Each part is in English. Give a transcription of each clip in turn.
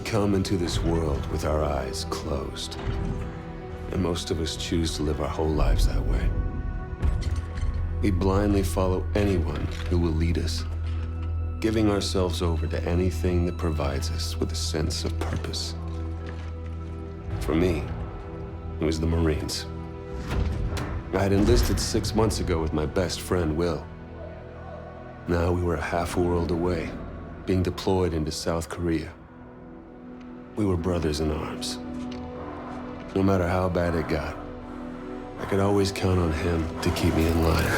come into this world with our eyes closed. And most of us choose to live our whole lives that way. We blindly follow anyone who will lead us, giving ourselves over to anything that provides us with a sense of purpose. For me, it was the Marines. I had enlisted 6 months ago with my best friend, Will. Now we were a half world away, being deployed into South Korea. We were brothers in arms. No matter how bad it got, I could always count on him to keep me in line.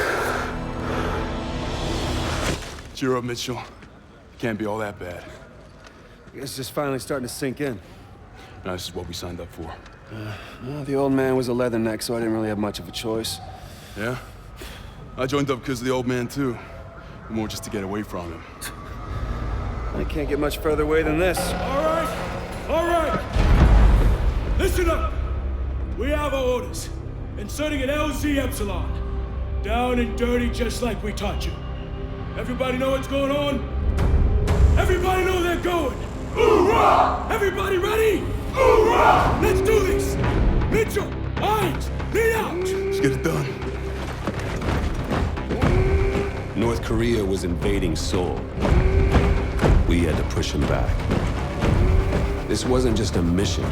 Cheer up, Mitchell. Can't be all that bad. It's just finally starting to sink in. Now, this is what we signed up for. Well, the old man was a leatherneck, so I didn't really have much of a choice. Yeah? I joined up because of the old man, too. More just to get away from him. I can't get much further away than this. All right! Listen up! We have our orders. Inserting an LZ Epsilon. Down and dirty just like we taught you. Everybody know what's going on? Everybody know they're going! Hoorah! Everybody ready? Hoorah! Let's do this! Mitchell, Irons, lead out! Let's get it done. North Korea was invading Seoul. We had to push him back. This wasn't just a mission.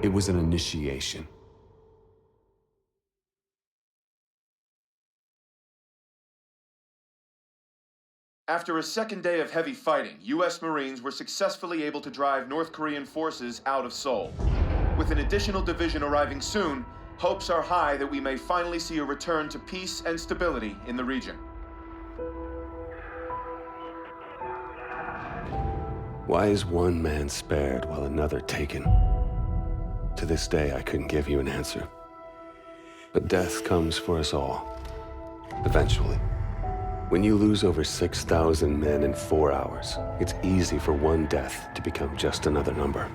It was an initiation. After a second day of heavy fighting, U.S. Marines were successfully able to drive North Korean forces out of Seoul. With an additional division arriving soon, hopes are high that we may finally see a return to peace and stability in the region. Why is one man spared while another taken? To this day, I couldn't give you an answer. But death comes for us all, eventually. When you lose over 6,000 men in 4 hours, it's easy for one death to become just another number.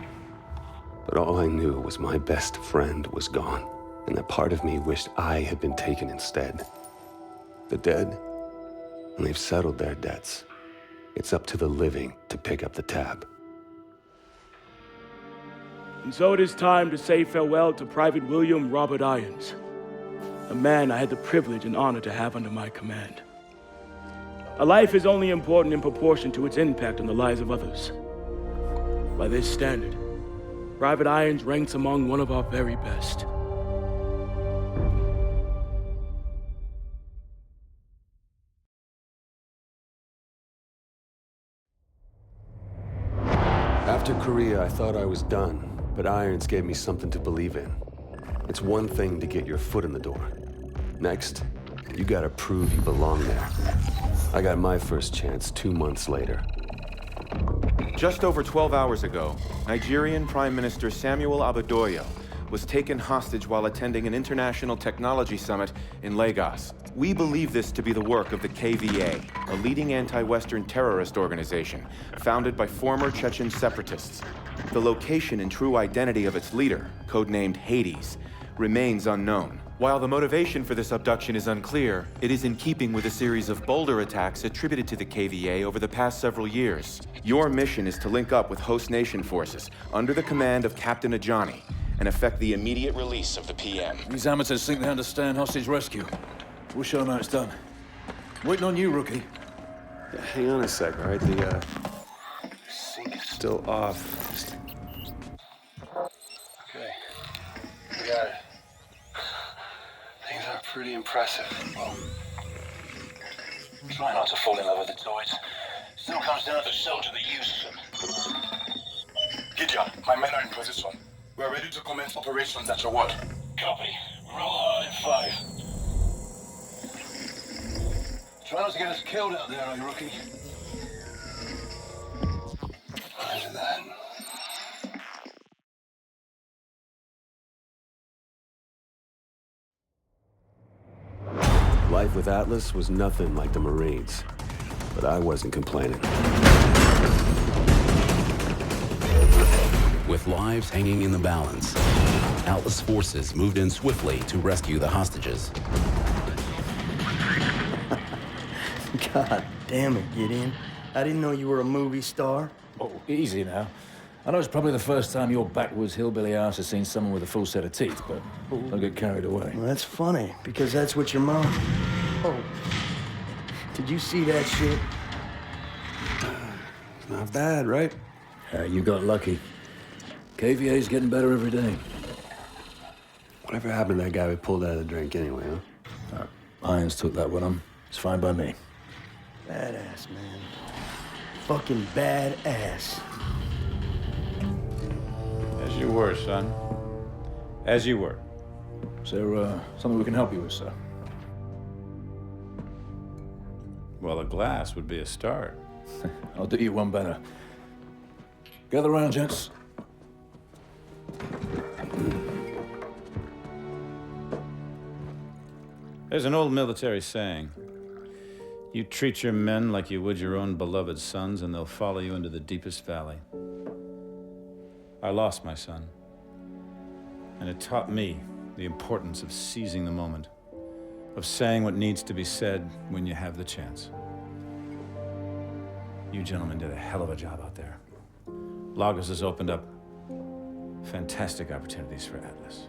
But all I knew was my best friend was gone, and that part of me wished I had been taken instead. The dead, they've settled their debts. It's up to the living to pick up the tab. And so it is time to say farewell to Private William Robert Irons, a man I had the privilege and honor to have under my command. A life is only important in proportion to its impact on the lives of others. By this standard, Private Irons ranks among one of our very best. After Korea, I thought I was done, but Irons gave me something to believe in. It's one thing to get your foot in the door. Next, you gotta prove you belong there. I got my first chance 2 months later. Just over 12 hours ago, Nigerian Prime Minister Samuel Abadoyo was taken hostage while attending an international technology summit in Lagos. We believe this to be the work of the KVA, a leading anti-Western terrorist organization founded by former Chechen separatists. The location and true identity of its leader, codenamed Hades, remains unknown. While the motivation for this abduction is unclear, it is in keeping with a series of bolder attacks attributed to the KVA over the past several years. Your mission is to link up with host nation forces under the command of Captain Ajani and effect the immediate release of the PM. These amateurs think they understand hostage rescue. We'll show them how it's done. Waiting on you, rookie. Yeah, hang on a sec, all right? The sync is still off. Okay. We got it. Things are pretty impressive. Well, try not to fall in love with the toys. Still comes down to the soldier that uses them. Gideon, my men are in position. We are ready to commence operations at your word. Copy. Roll hard in 5. Try not to get us killed out there, you rookie. Roger that. Life with Atlas was nothing like the Marines, but I wasn't complaining. With lives hanging in the balance, Atlas forces moved in swiftly to rescue the hostages. God damn it, Gideon. I didn't know you were a movie star. Oh, easy now. I know it's probably the first time your backwoods hillbilly ass has seen someone with a full set of teeth, but don't get carried away. Well, that's funny, because that's what your mom... Oh. Did you see that shit? Not bad, right? You got lucky. KVA's getting better every day. Whatever happened to that guy we pulled out of the drink anyway, huh? Irons took that one on. It's fine by me. Badass, man. Fucking badass. As you were, son. As you were. Is there something we can help you with, sir? Well, a glass would be a start. I'll do you one better. Gather around, gents. There's an old military saying. You treat your men like you would your own beloved sons, and they'll follow you into the deepest valley. I lost my son, and it taught me the importance of seizing the moment, of saying what needs to be said when you have the chance. You gentlemen did a hell of a job out there. Lagos has opened up fantastic opportunities for Atlas.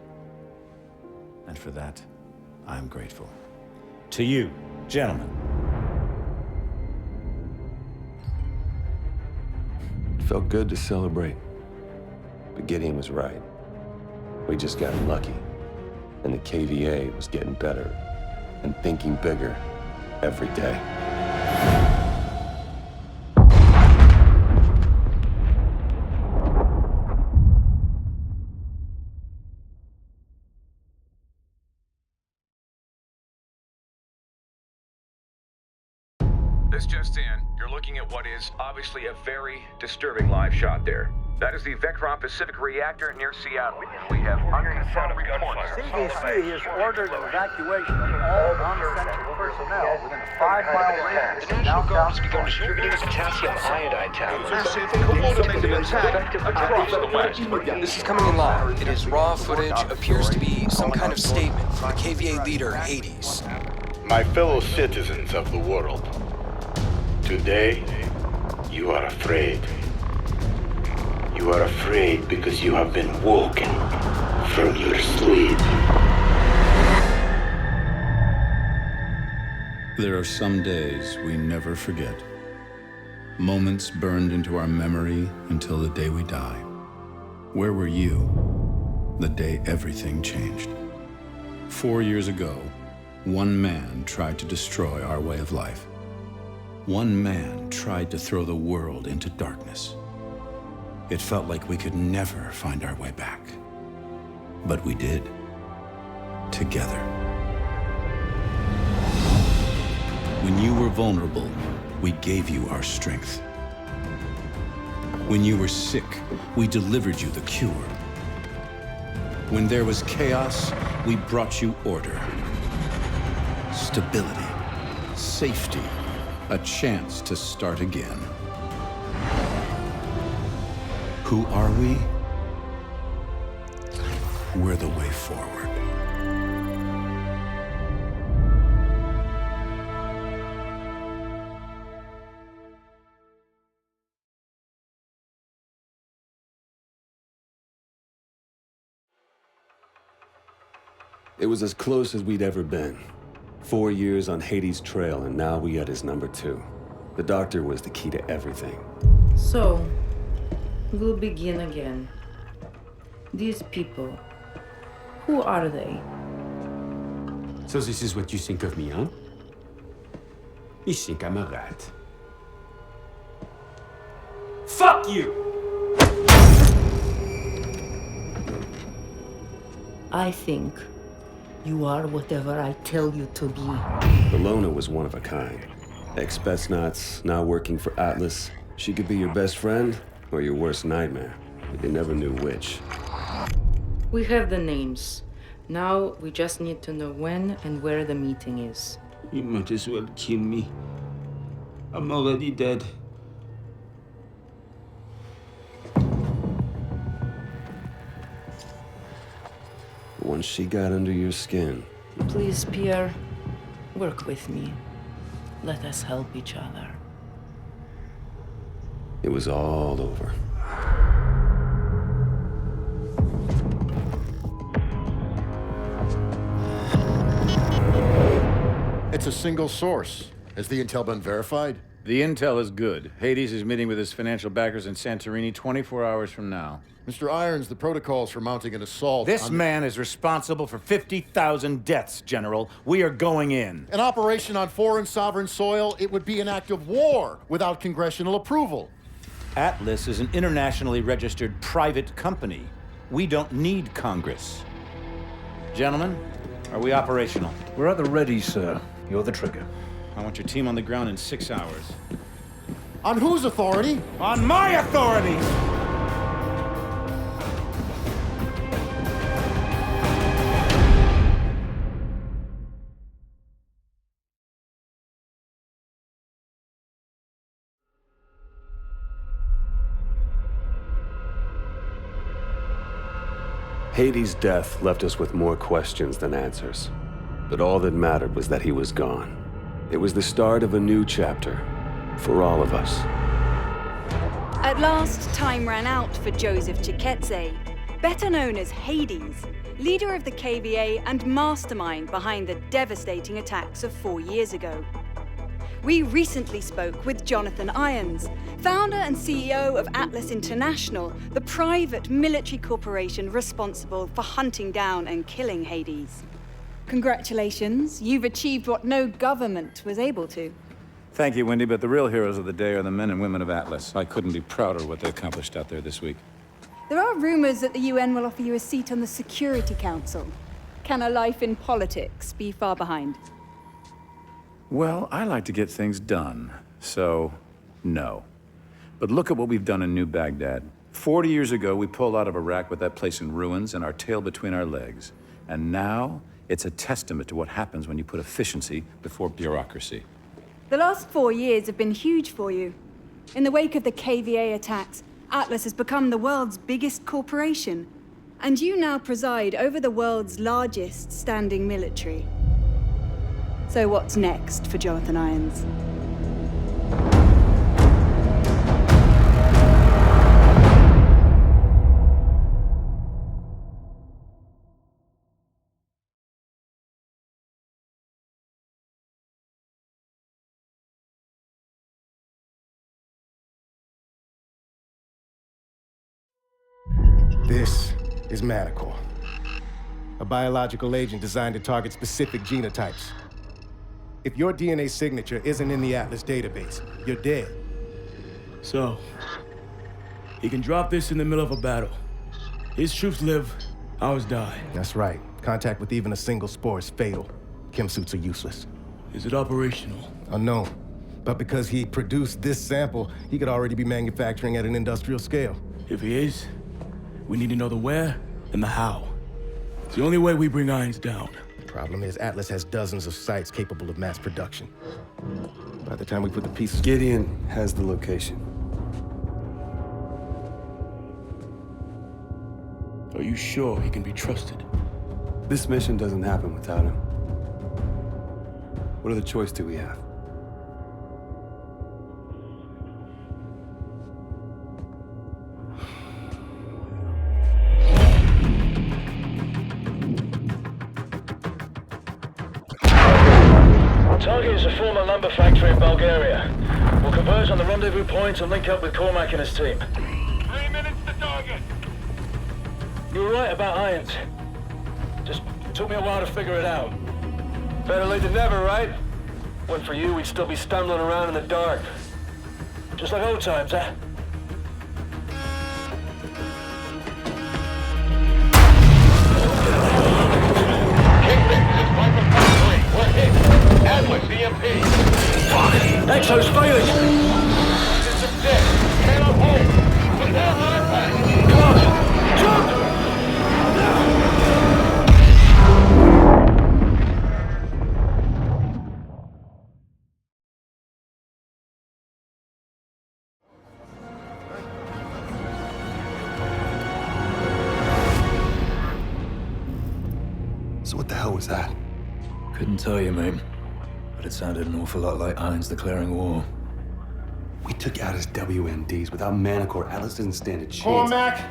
And for that, I'm grateful. To you, gentlemen. It felt good to celebrate. But Gideon was right. We just got lucky. And the KVA was getting better and thinking bigger every day. This just in, you're looking at what is obviously a very disturbing live shot there. That is the Vectron Pacific reactor near Seattle. We have unconfirmed reports. CDC has ordered evacuation of all non-essential personnel within a 5-mile radius. The National Guard has begun distributing potassium iodide tablets. Coordinated attack across the West. This is coming in live. It is raw footage, appears to be some kind of statement from the KVA leader, Hades. My fellow citizens of the world, today, you are afraid. You are afraid because you have been woken from your sleep. There are some days we never forget. Moments burned into our memory until the day we die. Where were you the day everything changed? 4 years ago, one man tried to destroy our way of life. One man tried to throw the world into darkness. It felt like we could never find our way back. But we did. Together. When you were vulnerable, we gave you our strength. When you were sick, we delivered you the cure. When there was chaos, we brought you order. Stability, safety, a chance to start again. Who are we? We're the way forward. It was as close as we'd ever been. 4 years on Hades' trail, and now we at his number 2. The doctor was the key to everything. So, we'll begin again. These people, who are they? So this is what you think of me, huh? You think I'm a rat. Fuck you! I think you are whatever I tell you to be. Bologna was one of a kind. Ex-Spetsnaz, now working for Atlas. She could be your best friend or your worst nightmare. You never knew which. We have the names. Now we just need to know when and where the meeting is. You might as well kill me. I'm already dead. Once she got under your skin. Please, Pierre, work with me. Let us help each other. it was all over. It's a single source. Has the intel been verified? The intel is good. Hades is meeting with his financial backers in Santorini 24 hours from now. Mr. Irons, the protocols for mounting an assault This on man is responsible for 50,000 deaths, General. We are going in. an operation on foreign sovereign soil, it would be an act of war without congressional approval. Atlas is an internationally registered private company. We don't need Congress. Gentlemen, are we operational? We're at the ready, sir. You're the trigger. I want your team on the ground in 6 hours. On whose authority? On my authority! Hades' death left us with more questions than answers. But all that mattered was that he was gone. It was the start of a new chapter for all of us. At last, time ran out for Joseph Chiketze, better known as Hades, leader of the KVA and mastermind behind the devastating attacks of 4 years ago. We recently spoke with Jonathan Irons, founder and CEO of Atlas International, the private military corporation responsible for hunting down and killing Hades. Congratulations, you've achieved what no government was able to. Thank you, Wendy, but the real heroes of the day are the men and women of Atlas. I couldn't be prouder of what they accomplished out there this week. There are rumors that the UN will offer you a seat on the Security Council. Can a life in politics be far behind? Well, I like to get things done, so no. But look at what we've done in New Baghdad. 40 years ago, we pulled out of Iraq with that place in ruins and our tail between our legs. And now, it's a testament to what happens when you put efficiency before bureaucracy. The last 4 years have been huge for you. In the wake of the KVA attacks, Atlas has become the world's biggest corporation. And you now preside over the world's largest standing military. So what's next for Jonathan Irons? This is Manticore, a biological agent designed to target specific genotypes. If your DNA signature isn't in the Atlas database, you're dead. So, he can drop this in the middle of a battle. His troops live, ours die. That's right. Contact with even a single spore is fatal. Chem suits are useless. Is it operational? Unknown. But because he produced this sample, he could already be manufacturing at an industrial scale. If he is, we need to know the where and the how. It's the only way we bring Irons down. Problem is, Atlas has dozens of sites capable of mass production. By the time we put the pieces... Gideon has the location. Are you sure he can be trusted? This mission doesn't happen without him. What other choice do we have? Target is a former lumber factory in Bulgaria. We'll converge on the rendezvous point and link up with Cormac and his team. 3 minutes to target. You were right about Irons. Just took me a while to figure it out. Better late than never, right? Went for you, we'd still be stumbling around in the dark. Just like old times, huh? Atlas, EMP. Exo's failing! System dead. Cannot hold. Prepare for impact. Come on! Jump! So what the hell was that? Couldn't tell you, mate. But it sounded an awful lot like Irons declaring war. We took out his WMDs. Without Manticore, Atlas doesn't stand a chance. Cormac,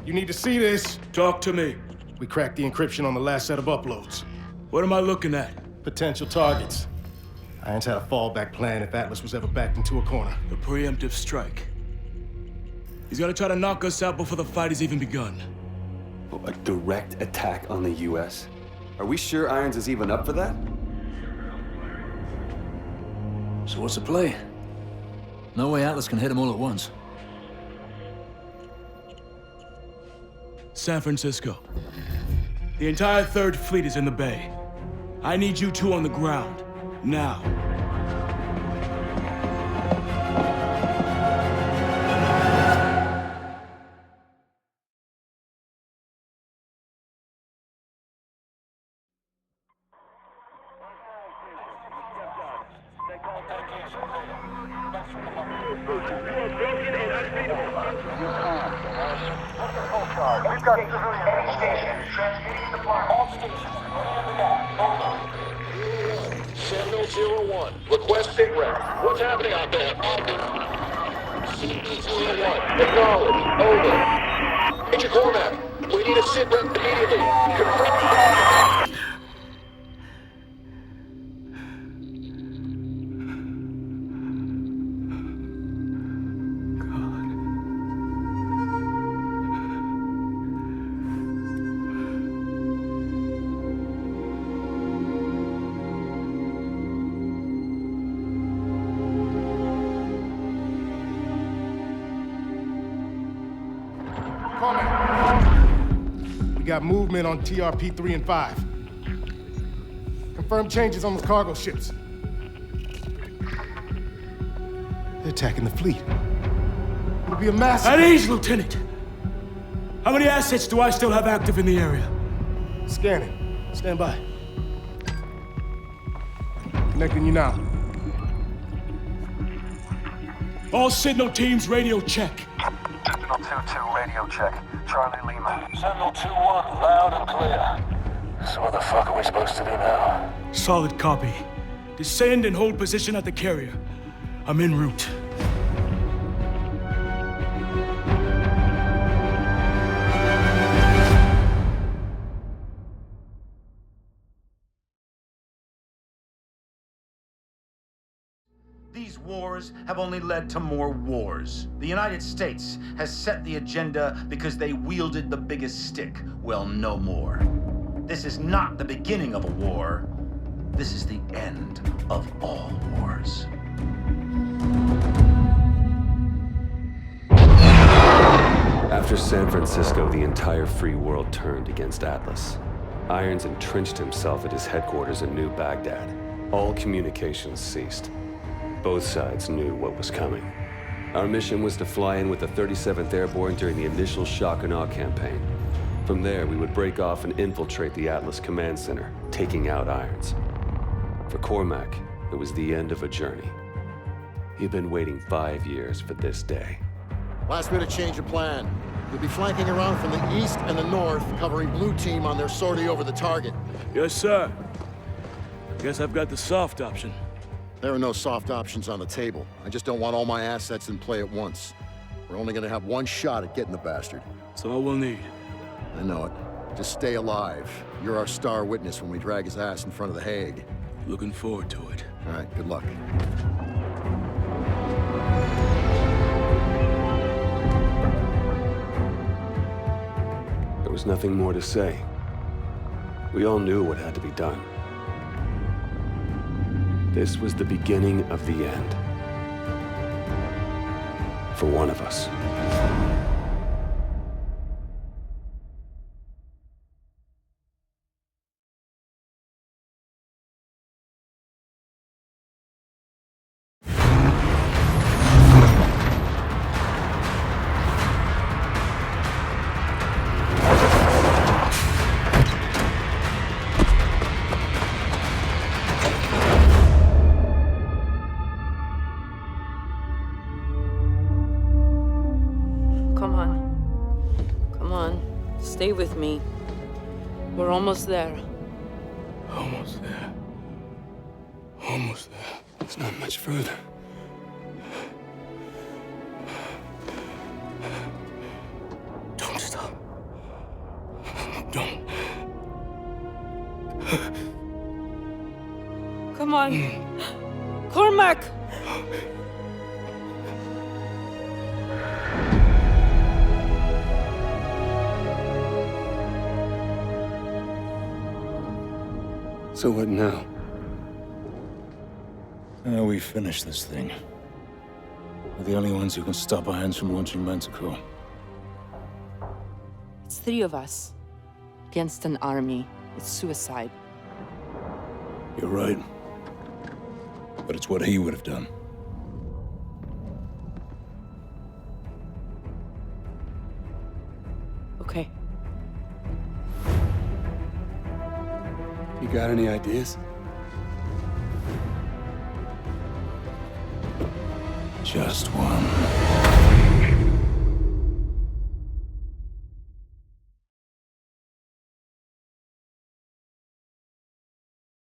you need to see this. Talk to me. We cracked the encryption on the last set of uploads. What am I looking at? Potential targets. Irons had a fallback plan if Atlas was ever backed into a corner. A preemptive strike. He's gonna try to knock us out before the fight has even begun. A direct attack on the U.S.? Are we sure Irons is even up for that? So what's the play? No way Atlas can hit them all at once. San Francisco. The entire Third Fleet is in the bay. I need you two on the ground. Now. We've got civilians stations transmitting supply. All stations. Sentinel-01, request sit rep. What's happening out there? CB-01, acknowledge, over. Major Cormac, we need a sit rep immediately. Confirm. We got movement on TRP 3 and 5. Confirmed changes on the cargo ships. They're attacking the fleet. It'll be a massive... At ease, Lieutenant! How many assets do I still have active in the area? Scanning. Stand by. Connecting you now. All signal teams, radio check. Sentinel 2-2, radio check. Charlie Lima. Sentinel 2-1, loud and clear. So what the fuck are we supposed to do now? Solid copy. Descend and hold position at the carrier. I'm en route. These wars have only led to more wars. The United States has set the agenda because they wielded the biggest stick. Well, no more. This is not the beginning of a war. This is the end of all wars. After San Francisco, the entire free world turned against Atlas. Irons entrenched himself at his headquarters in New Baghdad. All communications ceased. Both sides knew what was coming. Our mission was to fly in with the 37th Airborne during the initial shock and awe campaign. From there, we would break off and infiltrate the Atlas Command Center, taking out Irons. For Cormac, it was the end of a journey. He'd been waiting 5 years for this day. Last minute change of plan. You'll be flanking around from the east and the north, covering blue team on their sortie over the target. Yes, sir. Guess I've got the soft option. There are no soft options on the table. I just don't want all my assets in play at once. We're only gonna have one shot at getting the bastard. That's all we'll need. I know it. Just stay alive. You're our star witness when we drag his ass in front of the Hague. Looking forward to it. All right, good luck. There was nothing more to say. We all knew what had to be done. This was the beginning of the end. For one of us. Stay with me. We're almost there. Almost there. Almost there. It's not much further. Don't. Come on. Cormac! So what now? Now we finish this thing. We're the only ones who can stop our hands from launching Manticore. It's 3 of us. Against an army. It's suicide. You're right. But it's what he would have done. Okay. You got any ideas? Just one.